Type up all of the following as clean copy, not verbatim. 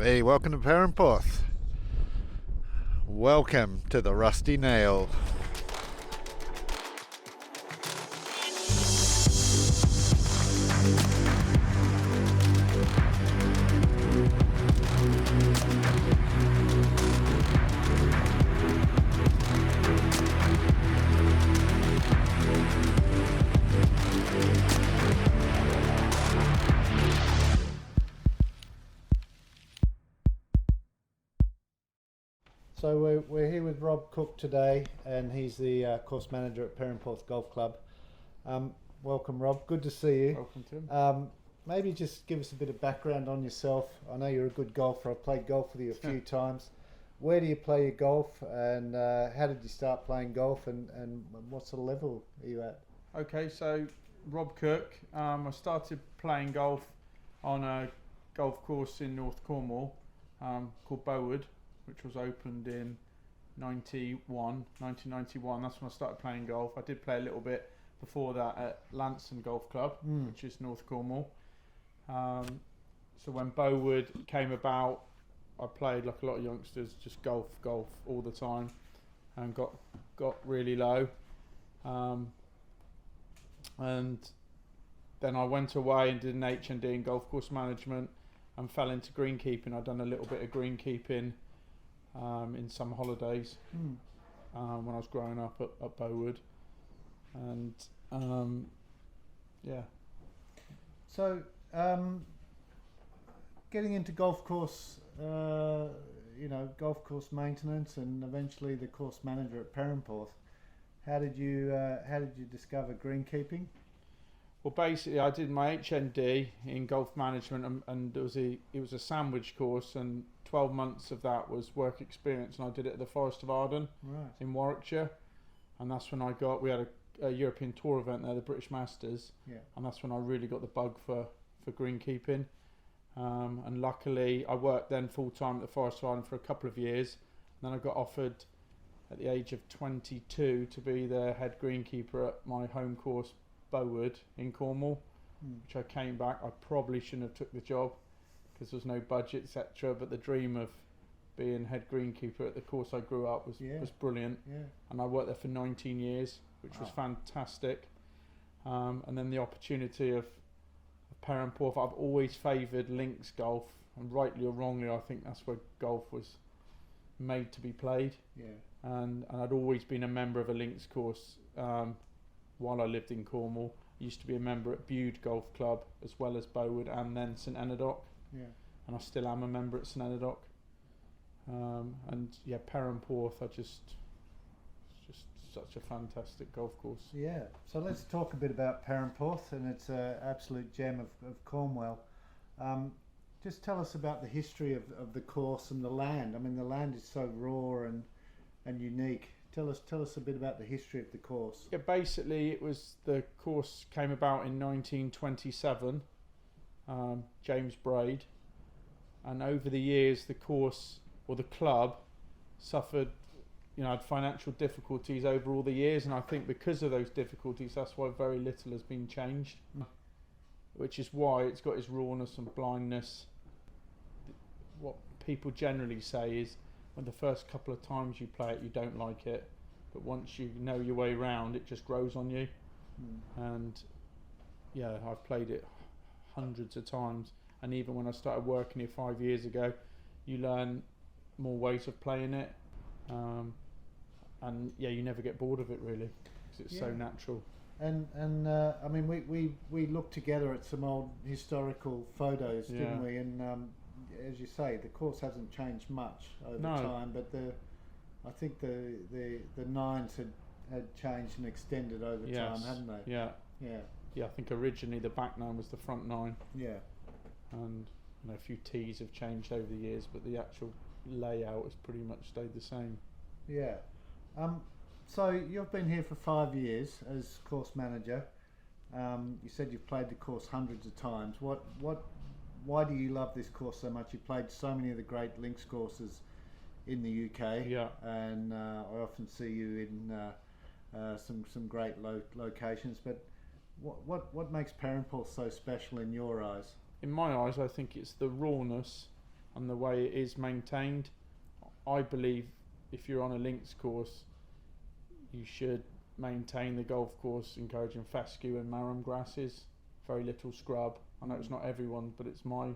Hey, welcome to Perranporth. Welcome to the Rusty Nail. So we're here with Rob Cook today, and he's the course manager at Perranport Golf Club. Welcome, Rob. Good to see you. Welcome, Tim. Maybe just give us a bit of background on yourself. I know you're a good golfer. I've played golf with you a few times. Where do you play your golf, and how did you start playing golf, and what sort of level are you at? Okay, so Rob Cook. I started playing golf on a golf course in North Cornwall called Bowood, which was opened in 1991. That's when I started playing golf. I did play a little bit before that at Lanson Golf Club, which is North Cornwall. So when Bowood came about, I played like a lot of youngsters, just golf all the time, and got really low. And then I went away and did an HND in golf course management and fell into greenkeeping. I'd done a little bit of greenkeeping in some holidays when I was growing up at Bowood, and yeah. So getting into golf course, golf course maintenance, and eventually the course manager at Perranporth. How did you discover greenkeeping? Well, basically, I did my HND in golf management, and it was a sandwich course, and 12 months of that was work experience, and I did it at the Forest of Arden in Warwickshire, and that's when we had a European Tour event there, the British Masters, and that's when I really got the bug for greenkeeping, and luckily I worked then full time at the Forest of Arden for a couple of years, and then I got offered at the age of 22 to be the head greenkeeper at my home course Bowood in Cornwall, which I came back. I probably shouldn't have took the job because there was no budget, etc. But the dream of being head greenkeeper at the course I grew up was brilliant, and I worked there for 19 years, which was fantastic. And then the opportunity of Perranporth. I've always favoured links golf, and rightly or wrongly, I think that's where golf was made to be played. And I'd always been a member of a links course. While I lived in Cornwall, I used to be a member at Bude Golf Club as well as Bowood, and then St Enedoc. And I still am a member at St Enedoc. Perranporth, it's just such a fantastic golf course. Yeah. So let's talk a bit about Perranporth, and it's an absolute gem of Cornwall. Just tell us about the history of the course and the land. I mean, the land is so raw and unique. Tell us a bit about the history of the course. Yeah, basically the course came about in 1927, James Braid, and over the years the course, or the club, suffered, had financial difficulties over all the years, and I think because of those difficulties that's why very little has been changed, which is why it's got its rawness and blindness. What people generally say is, when the first couple of times you play it you don't like it, but once you know your way around it just grows on you. And I've played it hundreds of times, and even when I started working here 5 years ago, you learn more ways of playing it, and you never get bored of it really, because it's so natural. And I mean, we looked together at some old historical photos, didn't we? And as you say, the course hasn't changed much over time, but I think the nines had changed and extended over time, hadn't they? I think originally the back nine was the front nine. And a few tees have changed over the years, but the actual layout has pretty much stayed the same. So you've been here for 5 years as course manager. You said you've played the course hundreds of times. Why do you love this course so much? You played so many of the great links courses in the UK, and I often see you in some great locations. But what makes Perranporth so special in your eyes? In my eyes, I think it's the rawness and the way it is maintained. I believe if you're on a links course, you should maintain the golf course, encouraging fescue and marram grasses, very little scrub. I know it's not everyone, but it's my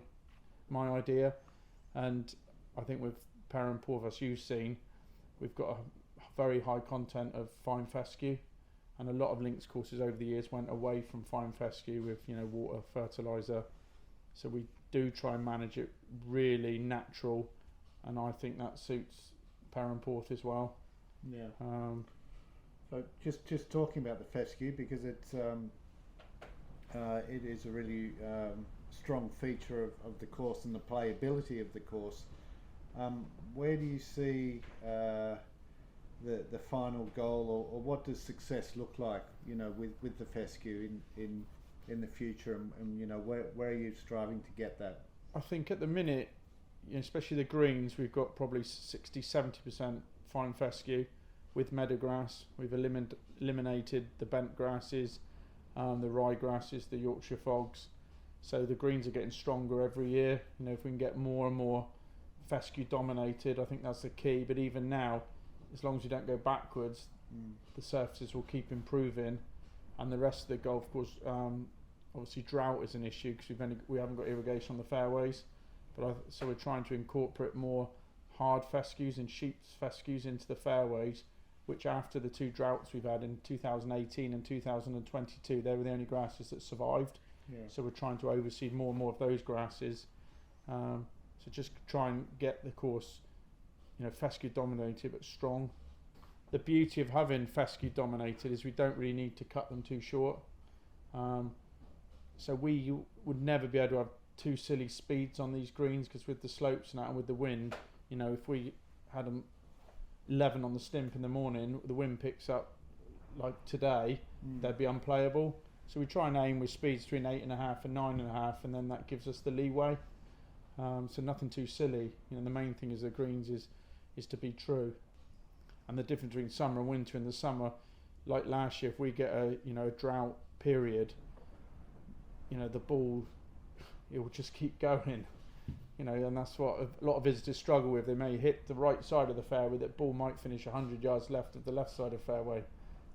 idea. And I think with Perranporth, as you've seen, we've got a very high content of fine fescue, and a lot of links courses over the years went away from fine fescue with water, fertiliser. So we do try and manage it really natural, and I think that suits Perranporth as well. Yeah. So just talking about the fescue, because it is a really strong feature of the course and the playability of the course. Where do you see the final goal, or what does success look like, with the fescue in the future, and where are you striving to get that? I think at the minute, especially the greens, we've got probably 60-70% fine fescue with meadowgrass. We've eliminated the bent grasses, the rye grasses, the Yorkshire fogs. So the greens are getting stronger every year. If we can get more and more fescue dominated, I think that's the key. But even now, as long as you don't go backwards, the surfaces will keep improving, and the rest of the golf course, obviously drought is an issue because we haven't got irrigation on the fairways, so we're trying to incorporate more hard fescues and sheets fescues into the fairways, which after the two droughts we've had in 2018 and 2022, they were the only grasses that survived. Yeah. So we're trying to overseed more and more of those grasses. So just try and get the course, fescue dominated but strong. The beauty of having fescue dominated is we don't really need to cut them too short. So we would never be able to have too silly speeds on these greens, because with the slopes and that and with the wind, if we had them 11 on the stimp in the morning, the wind picks up like today, they'd be unplayable. So we try and aim with speeds between 8.5 and 9.5, and then that gives us the leeway. So nothing too silly. The main thing is the greens is to be true. And the difference between summer and winter, in the summer, like last year, if we get a drought period, the ball, it will just keep going. And that's what a lot of visitors struggle with. They may hit the right side of the fairway, that ball might finish 100 yards left of the left side of the fairway.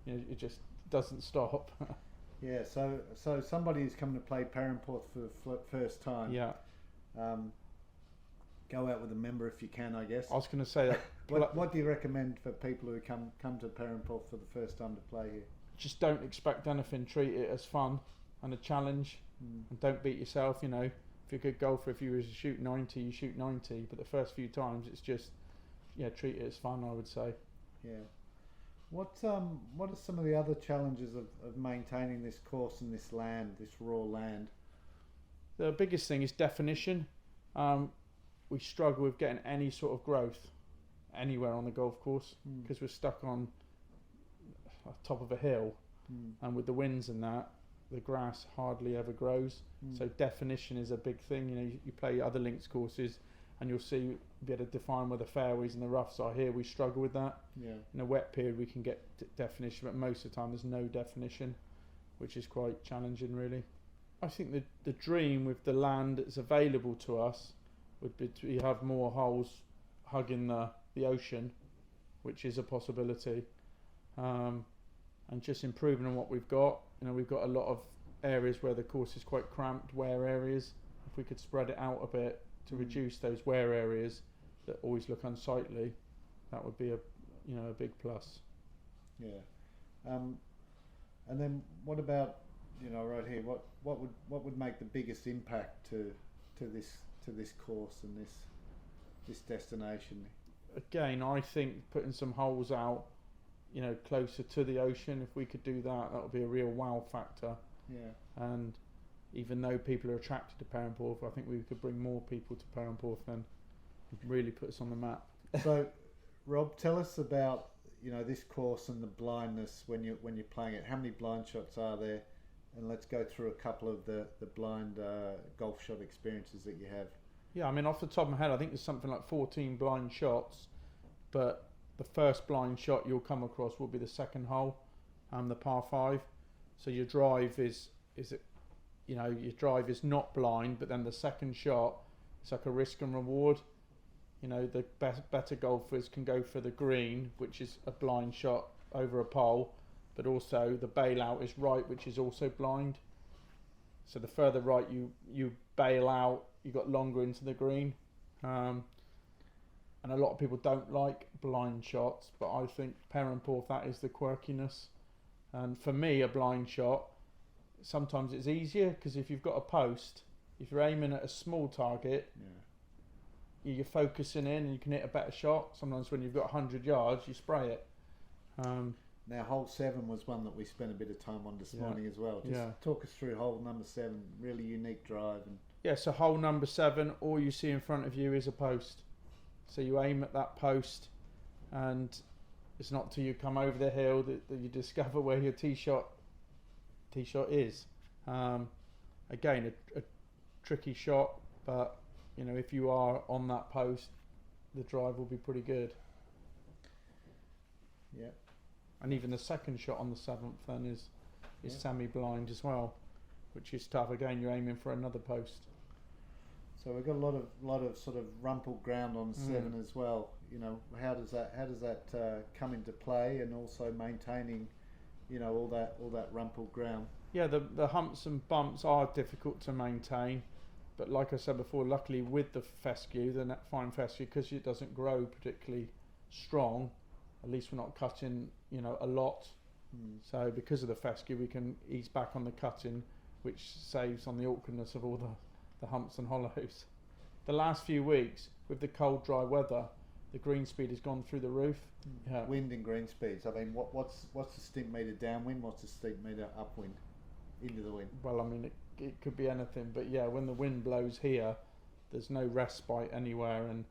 It just doesn't stop. Yeah, so somebody who's coming to play Perranporth for the first time. Yeah. Go out with a member if you can, I guess. I was going to say that. What do you recommend for people who come to Perranporth for the first time to play here? Just don't expect anything. Treat it as fun and a challenge, and don't beat yourself. If you're a good golfer, if you were to shoot 90, you shoot 90. But the first few times, it's just, treat it as fun, I would say. Yeah. What are some of the other challenges of maintaining this course and this land, this raw land? The biggest thing is definition. We struggle with getting any sort of growth anywhere on the golf course, because we're stuck on top of a hill, and with the winds and that, the grass hardly ever grows. So definition is a big thing. You play other links courses and you'll see, be able to define where the fairways and the roughs are. Here we struggle with that. Yeah. In a wet period we can get definition, but most of the time there's no definition, which is quite challenging really. I think the dream with the land that's available to us would be to have more holes hugging the ocean, which is a possibility, and just improving on what we've got. We've got a lot of areas where the course is quite cramped, wear areas. If we could spread it out a bit to reduce those wear areas that always look unsightly, that would be a big plus. Yeah. And then what about right here? What would make the biggest impact to this course and this destination? Again, I think putting some holes out, closer to the ocean. If we could do that, that would be a real wow factor. Yeah. And even though people are attracted to Perranporth, I think we could bring more people to Perranporth and really put us on the map. So, Rob, tell us about this course and the blindness when you're playing it. How many blind shots are there? And let's go through a couple of the blind golf shot experiences that you have. Yeah, off the top of my head, I think there's something like 14 blind shots, but the first blind shot you'll come across will be the second hole, the par 5. So your drive is your drive is not blind, but then the second shot it's like a risk and reward. You know, the better golfers can go for the green, which is a blind shot over a pole, but also the bailout is right, which is also blind. So the further right you bail out, you got longer into the green. And a lot of people don't like blind shots, but I think Perranporth, that is the quirkiness. And for me, a blind shot, sometimes it's easier because if you've got a post, if you're aiming at a small target, you're focusing in and you can hit a better shot. Sometimes when you've got 100 yards, you spray it. Now, hole 7 was one that we spent a bit of time on this morning as well. Just talk us through hole number 7, really unique drive. And so hole number 7, all you see in front of you is a post. So you aim at that post, and it's not till you come over the hill that you discover where your tee shot is. Again, a tricky shot, but you know, if you are on that post, the drive will be pretty good. Yeah. And even the second shot on the 7th then is semi-blind as well, which is tough. Again, you're aiming for another post. So we've got a lot of sort of rumpled ground on 7 as well. You know, how does that come into play, and also maintaining, you know, all that rumpled ground? Yeah, the humps and bumps are difficult to maintain, but like I said before, luckily with the fescue, the net fine fescue, because it doesn't grow particularly strong, at least we're not cutting, you know, a lot. So because of the fescue, we can ease back on the cutting, which saves on the awkwardness of all the humps and hollows. The last few weeks, with the cold, dry weather, the green speed has gone through the roof. Yeah. Wind and green speeds. I mean, what's the stint meter downwind? What's the stint meter upwind? Into the wind. Well, I mean, it could be anything, but yeah, when the wind blows here, there's no respite anywhere, and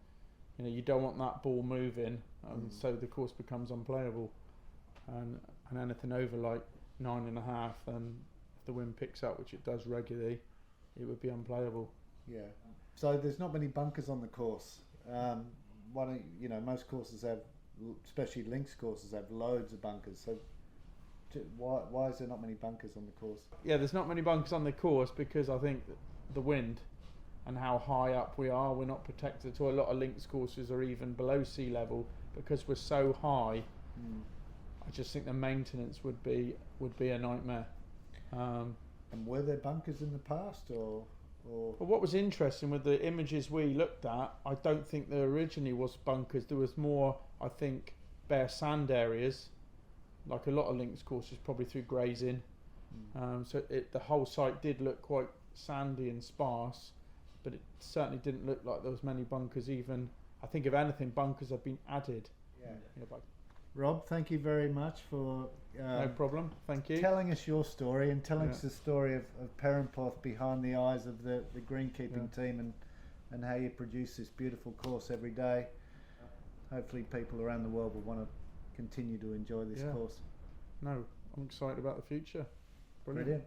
you know, you don't want that ball moving, so the course becomes unplayable. And anything over like 9.5, then if the wind picks up, which it does regularly, it would be unplayable. Yeah. So there's not many bunkers on the course. Why don't you know, most courses have, especially links courses, have loads of bunkers. So why is there not many bunkers on the course? Yeah, there's not many bunkers on the course because I think the wind and how high up we are, we're not protected. So a lot of links courses are even below sea level because we're so high. I just think the maintenance would be a nightmare. And were there bunkers in the past, or? Well, what was interesting with the images we looked at, I don't think there originally was bunkers. There was more, I think, bare sand areas, like a lot of links courses, probably through grazing. So the whole site did look quite sandy and sparse, but it certainly didn't look like there was many bunkers. Even, I think, if anything, bunkers have been added. Rob, thank you very much for no problem. Thank you. Telling us your story and telling us the story of Perranporth behind the eyes of the greenkeeping team, and how you produce this beautiful course every day. Hopefully people around the world will want to continue to enjoy this course. No, I'm excited about the future. Brilliant.